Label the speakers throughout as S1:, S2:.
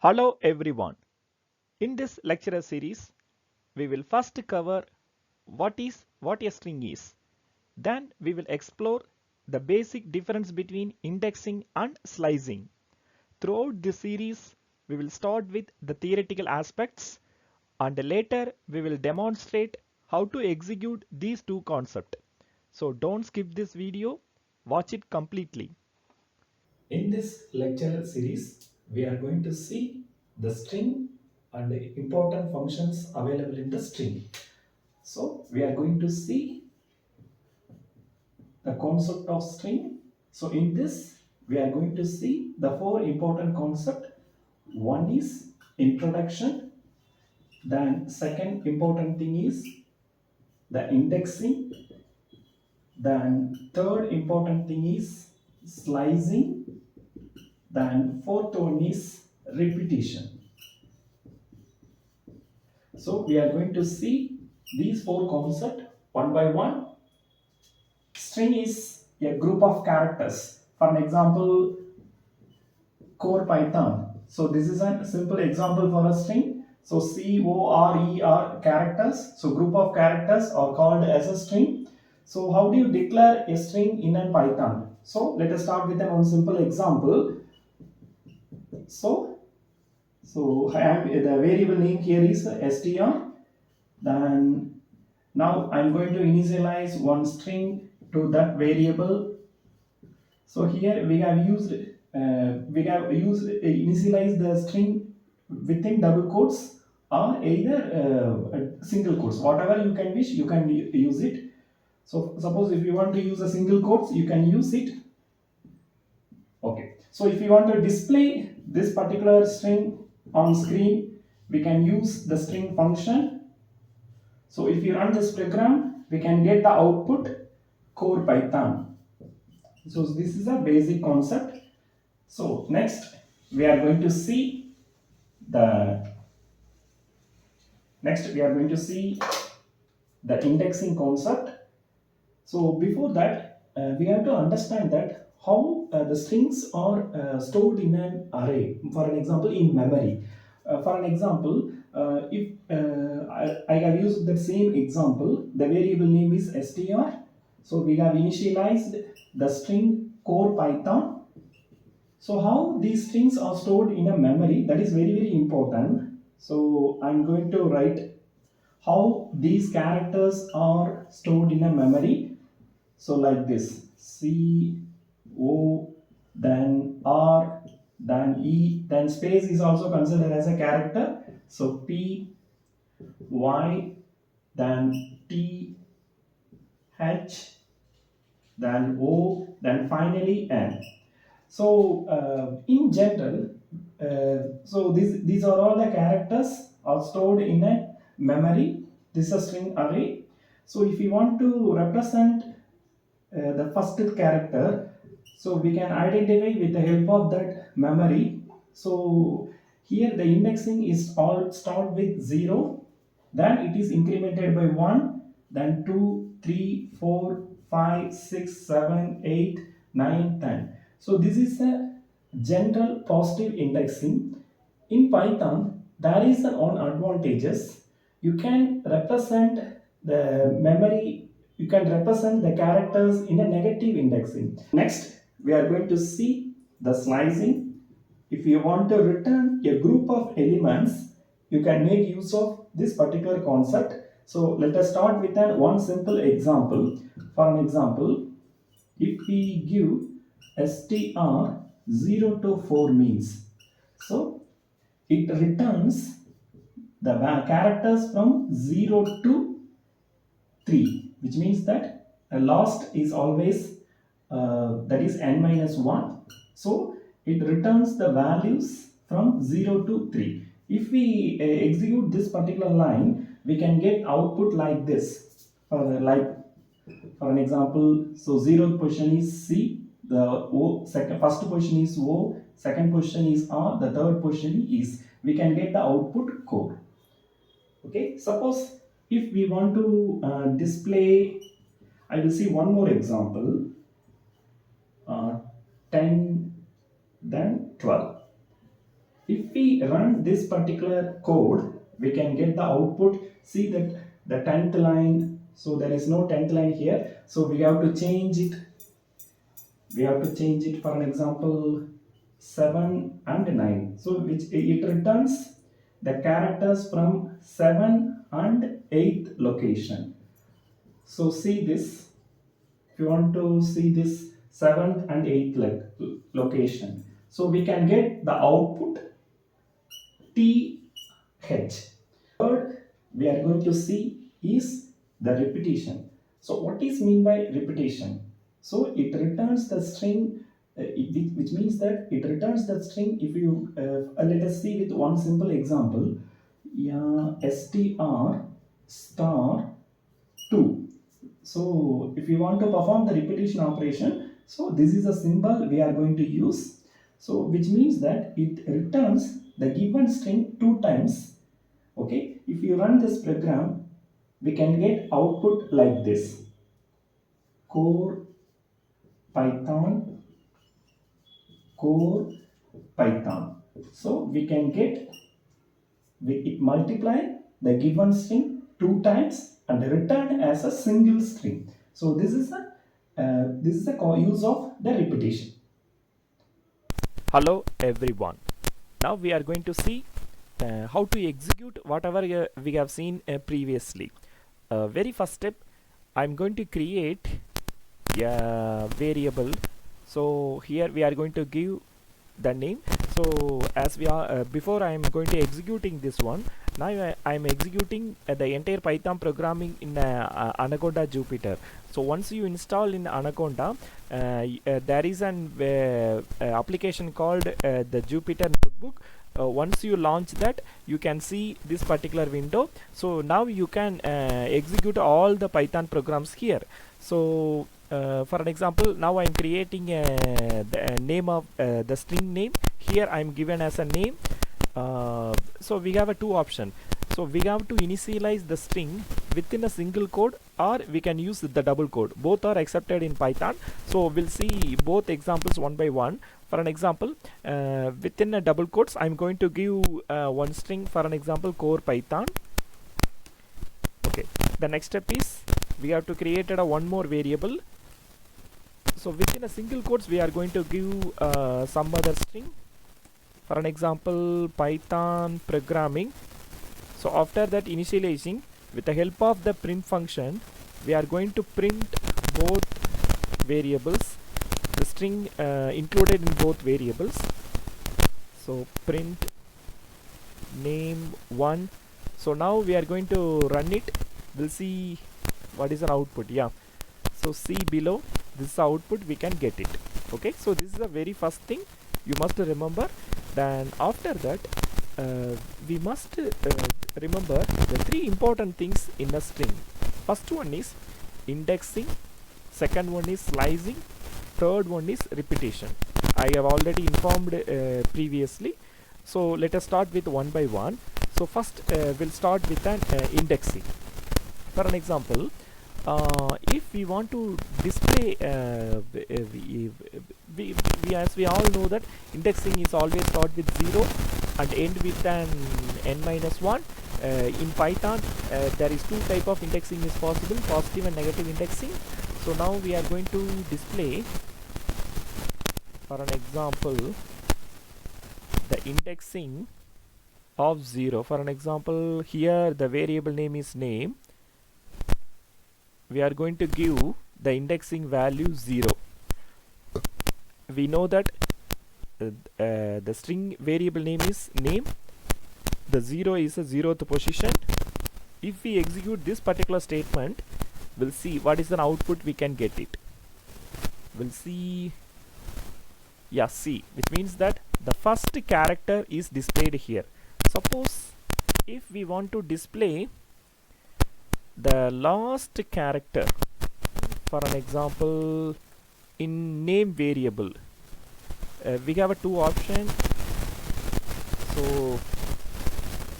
S1: Hello everyone. In this lecture series, we will first cover what a string is. Then we will explore the basic difference between indexing and slicing. Throughout this series, we will start with the theoretical aspects and later we will demonstrate how to execute these two concepts. So don't skip this video, watch it completely.
S2: In this lecture series, we are going to see the string and the important functions available in the string. So, we are going to see the concept of string. So, in this, we are going to see the four important concepts. One is introduction. Then, second important thing is the indexing. Then, third important thing is slicing. Then, fourth one is repetition. So we are going to see these four concepts one by one. String is a group of characters. For an example, core Python. So this is a simple example for a string. So CORER characters. So group of characters are called as a string. So how do you declare a string in a Python? So let us start with one simple example. So the variable name here is str. Then now I'm going to initialize one string to that variable. So here we have used initialize the string within double quotes or either single quotes. Whatever you can wish, you can use it. So suppose if you want to use a single quotes, you can use it. Okay. So if you want to display this particular string on screen, we can use the string function. So if you run this program, we can get the output core Python. So this is a basic concept. So next we are going to see the the indexing concept. So before that, we have to understand that how the strings are stored in an array. For an example, in memory. For an example, if I have used the same example, the variable name is str. So we have initialized the string core Python. So how these strings are stored in a memory, that is very important. So I'm going to write how these characters are stored in a memory. So like this, C, O, then R, then E, then space is also considered as a character. So P, Y, then T, H, then O, then finally N. So in general, so these are all the characters are stored in a memory. This is a string array. So if you want to represent the first character, so we can identify with the help of that memory. So here the indexing is all start with 0, then it is incremented by 1, then 2, 3, 4, 5, 6, 7, 8, 9, 10. So this is a general positive indexing. In Python, there is one advantages. You can represent the memory, you can represent the characters in a negative indexing. Next, we are going to see the slicing. If you want to return a group of elements, you can make use of this particular concept. So let us start with one simple example. For an example, if we give str 0 to 4 means, so it returns the characters from 0 to 3, which means that last is always that is n minus 1. So it returns the values from 0 to 3. If we execute this particular line, we can get output like this. For an example, so 0th position is C, the first position is O, second position is R, the third position is. We can get the output core. Okay, suppose if we want to display, I will see one more example, uh, 10, then 12. If we run this particular code, we can get the output. See that the 10th line, so there is no 10th line here, so we have to change it. We have to change it, for an example, 7 and 9, so which it returns the characters from 7 and 8th location. So see this, if you want to see this 7th and 8th location, so we can get the output TH. Third, we are going to see is the repetition. So what is mean by repetition? So it returns the string, which means that it returns the string. If you let us see with one simple example, yeah, str star 2. So if you want to perform the repetition operation, so this is a symbol we are going to use. So which means that it returns the given string 2 times. Okay, if you run this program, we can get output like this: core python, core python. So we can get, it multiply the given string 2 times and return as a single string. So this is a use of the repetition.
S1: Hello everyone. Now we are going to see how to execute whatever we have seen previously. Very first step, I'm going to create a variable. So here we are going to give the name. So as we are before I am going to executing this one, now I am executing the entire Python programming in Anaconda Jupyter. So once you install in Anaconda, there is an application called the Jupyter Notebook. Once you launch that, you can see this particular window. So now you can execute all the Python programs here. So for an example, now I'm creating the name of the string name. Here I'm given as a name. So we have a two option. So we have to initialize the string within a single code, or we can use the double code. Both are accepted in Python. So we'll see both examples one by one. For an example, within a double quotes, I'm going to give one string, for an example, core Python. Okay. The next step is we have to create one more variable. So within a single quotes, we are going to give some other string. For an example, Python programming. So after that initializing, with the help of the print function, we are going to print both variables, the string included in both variables. So print name 1. So now we are going to run it. We'll see what is our output. Yeah, so see below, this is the output, we can get it. Okay, so this is the very first thing you must remember. Then after that, we must remember the three important things in a string. First one is indexing, second one is slicing, third one is repetition. I have already informed previously. So let us start with one by one. So first we'll start with an indexing. For an example, if we want to display, as we all know that indexing is always start with 0 and end with an n-1. In Python, there is two type of indexing is possible, positive and negative indexing. So now we are going to display, for an example, the indexing of 0. For an example, here the variable name is name. We are going to give the indexing value 0. We know that the string variable name is name. The 0 is a 0th position. If we execute this particular statement, we'll see what is the output we can get it. We'll see, yeah, C, which means that the first character is displayed here. Suppose if we want to display the last character, for an example, in name variable, we have a two option. So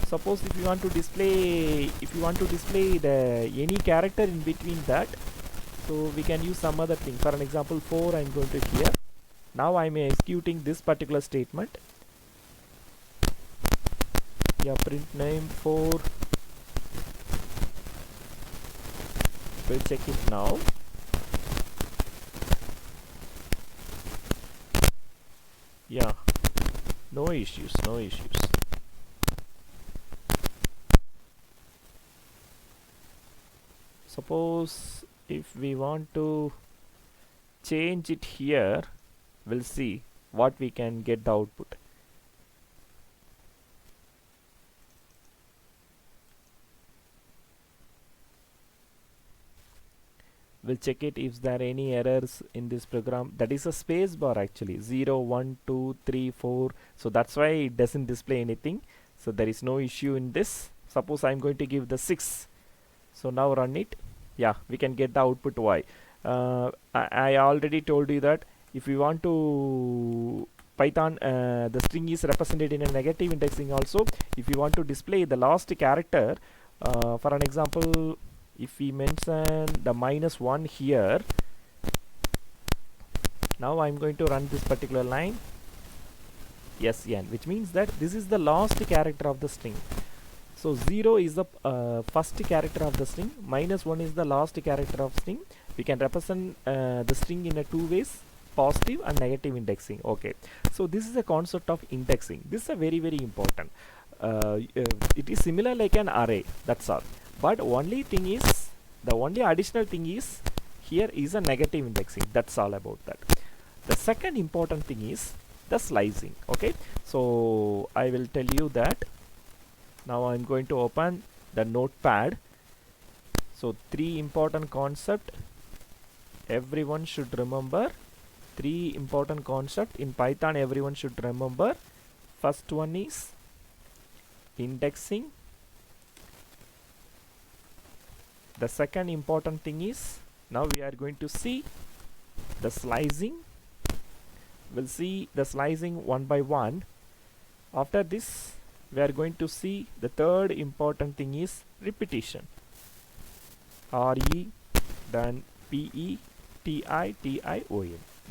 S1: suppose if you want to display the any character in between that, so we can use some other thing. For an example, 4 I'm going to here. Now I'm executing this particular statement. Yeah, print name 4. We'll check it now. Yeah, no issues, no issues. Suppose if we want to change it here, we'll see what we can get the output. We'll check it if there are any errors in this program. That is a space bar actually, 0 1 2 3 4, so that's why it doesn't display anything. So there is no issue in this. Suppose I'm going to give the 6, so now run it. Yeah, we can get the output Y. I already told you that if you want to Python, the string is represented in a negative indexing also. If you want to display the last character, for an example, if we mention the -1 here, now I'm going to run this particular line, SN, which means that this is the last character of the string. So 0 is the first character of the string, -1 is the last character of string. We can represent the string in a two ways, positive and negative indexing. Okay, so this is a concept of indexing. This is a very important. It is similar like an array, that's all. But only thing is, the only additional thing is, here is a negative indexing. That's all about that. The second important thing is the slicing. Okay, so I will tell you that. Now I'm going to open the notepad. So 3 important concept everyone should remember. 3 important concept in Python everyone should remember. First one is indexing. The second important thing is, now we are going to see the slicing. We'll see the slicing one by one. After this, we are going to see the third important thing is repetition. RE, then PETITION,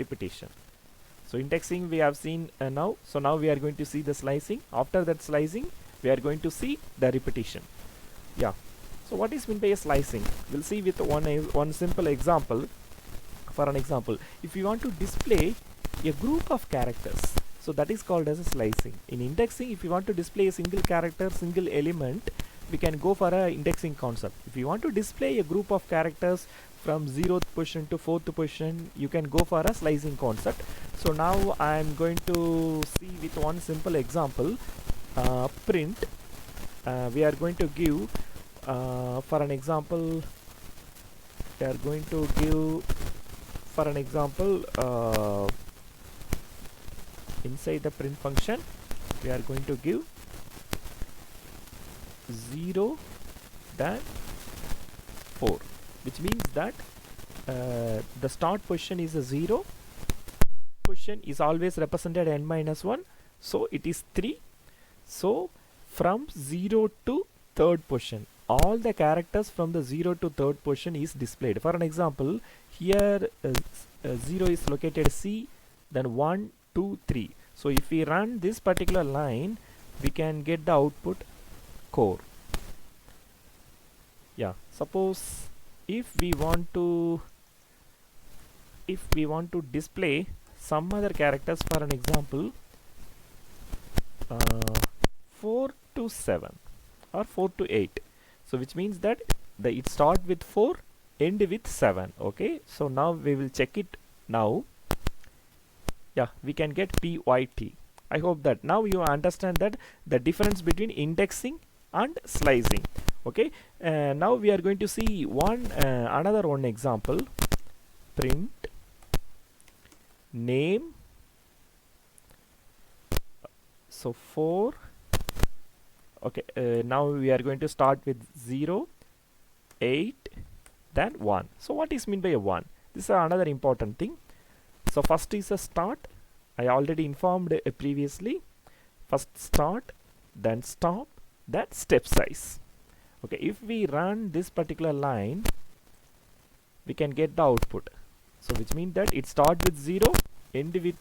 S1: repetition. So indexing we have seen now. So now we are going to see the slicing. After that slicing, we are going to see the repetition. Yeah. So what is meant by a slicing? We'll see with one simple example. For an example, if you want to display a group of characters, so that is called as a slicing. In indexing, if you want to display a single character, single element, we can go for a indexing concept. If you want to display a group of characters from 0th position to 4th position, you can go for a slicing concept. So now I am going to see with one simple example. Print. We are going to give, for an example, we are going to give, for an example, inside the print function, we are going to give 0 then 4, which means that the start position is a 0, position is always represented n-1, so it is 3. So from 0 to 3rd position, all the characters from the 0 to 3rd position is displayed. For an example, here 0 is located C, then 1 2 3. So if we run this particular line, we can get the output core. Yeah, suppose if we want to display some other characters, for an example, 4 to 7 or 4 to 8, so which means that it start with 4, end with 7. Okay, so now we will check it now. Yeah, we can get PYT. I hope that now you understand that the difference between indexing and slicing. Okay, now we are going to see another one example. Print name. So 4. Okay, now we are going to start with 0, 8, then 1. So what is meant by a 1? This is another important thing. So first is a start. I already informed previously. First start, then stop, then step size. Okay, if we run this particular line, we can get the output. So which means that it starts with 0, end with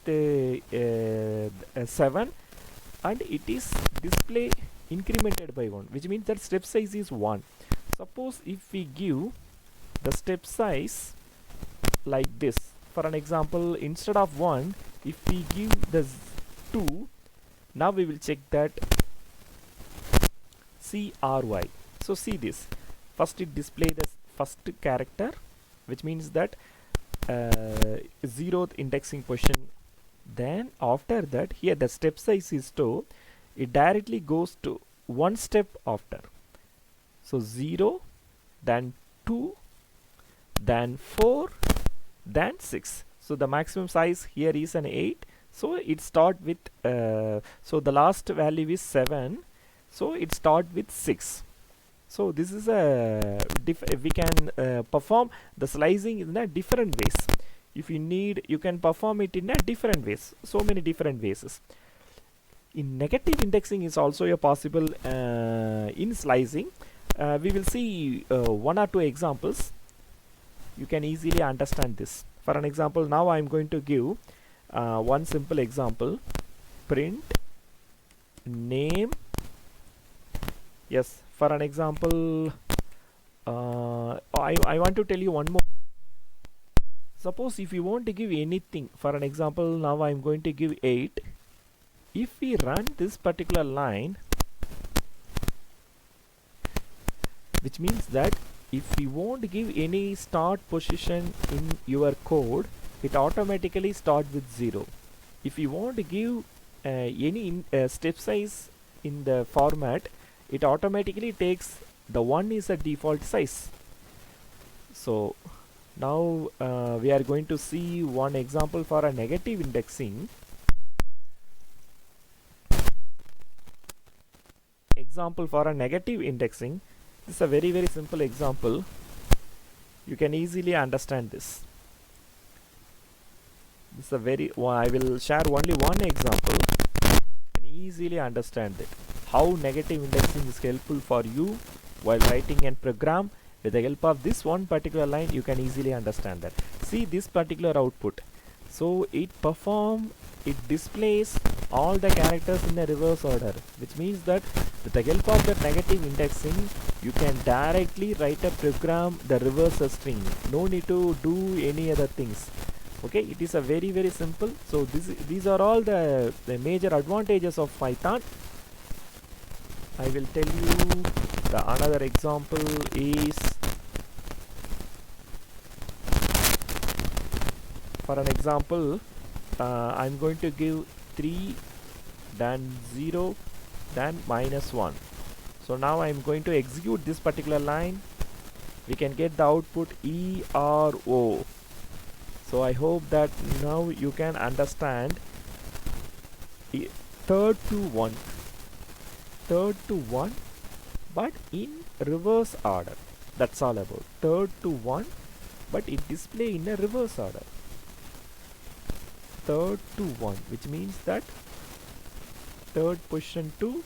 S1: 7, and it is display incremented by 1, which means that step size is 1. Suppose if we give the step size like this, for an example, instead of 1, if we give the 2, now we will check that CRY. So see this, first it display the first character, which means that 0th indexing position. Then after that, here the step size is 2, it directly goes to one step after. So 0, then 2, then 4, then 6. So the maximum size here is an 8. So it start with so the last value is 7. So it start with 6. So this is a we can perform the slicing in a different ways. If you need, you can perform it in a different ways. So many different ways. In negative indexing is also a possible in slicing. We will see 1 or 2 examples. You can easily understand this. For an example, now I am going to give one simple example. Print name. Yes, for an example, I want to tell you one more. Suppose if you want to give anything, for an example, now I am going to give 8. If we run this particular line, which means that if you won't give any start position in your code, it automatically start with 0. If you want to give any step size in the format, it automatically takes the 1 is a default size. So now we are going to see one example for a negative indexing. Example for a negative indexing. This is a very simple example. You can easily understand this. This is a very I will share only one example. You can easily understand it. How negative indexing is helpful for you while writing a program. With the help of this one particular line, you can easily understand that. See this particular output. So it displays all the characters in a reverse order, which means that with the help of the negative indexing, you can directly write a program the reverse a string. No need to do any other things. Okay, it is a very simple. So these are all the major advantages of Python. I will tell you the another example is, for an example, I'm going to give 3, then 0, then -1. So now I'm going to execute this particular line. We can get the output ERO. So I hope that now you can understand. Third to 1, but in reverse order. That's all about third to 1, but it display in a reverse order. Third to 1, which means that third position to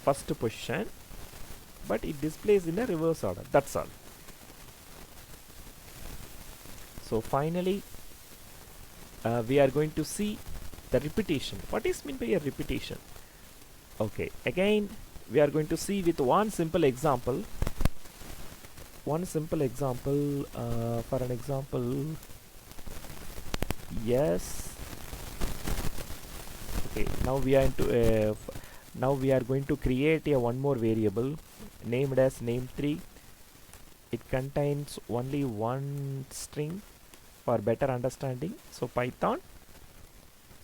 S1: first position, but it displays in a reverse order. That's all. So finally, we are going to see the repetition. What is meant by a repetition? Okay, again we are going to see with one simple example. For an example, yes. Okay, now we are into now we are going to create a one more variable named as name3. It contains only one string for better understanding. So Python.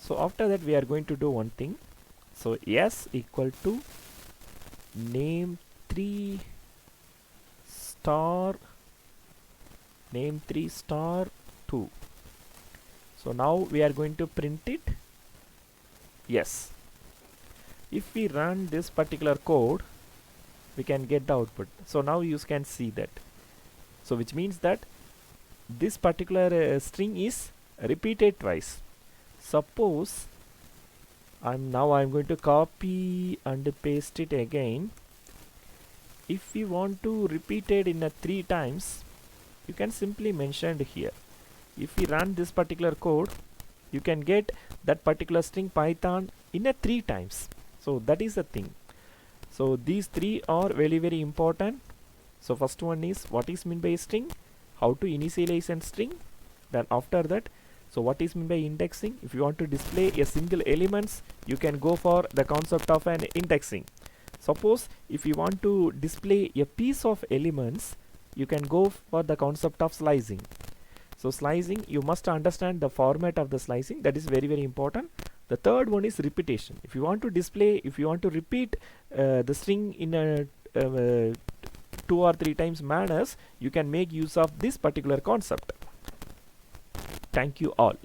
S1: So after that we are going to do one thing. So s equal to name3 star 2. So now we are going to print it. Yes. If we run this particular code, we can get the output. So now you can see that. So which means that this particular string is repeated twice. Suppose I'm going to copy and paste it again. If you want to repeat it in a 3 times, you can simply mention it here. If we run this particular code, you can get that particular string Python in a 3 times. So that is the thing. So these three are very important. So first one is what is meant by a string, how to initialize a string. Then after that, so what is meant by indexing? If you want to display a single elements, you can go for the concept of an indexing. Suppose if you want to display a piece of elements, you can go for the concept of slicing. So slicing, you must understand the format of the slicing, that is very important. The third one is repetition. If you want to display, if you want to repeat the string in a 2 or 3 times manners, you can make use of this particular concept. Thank you all.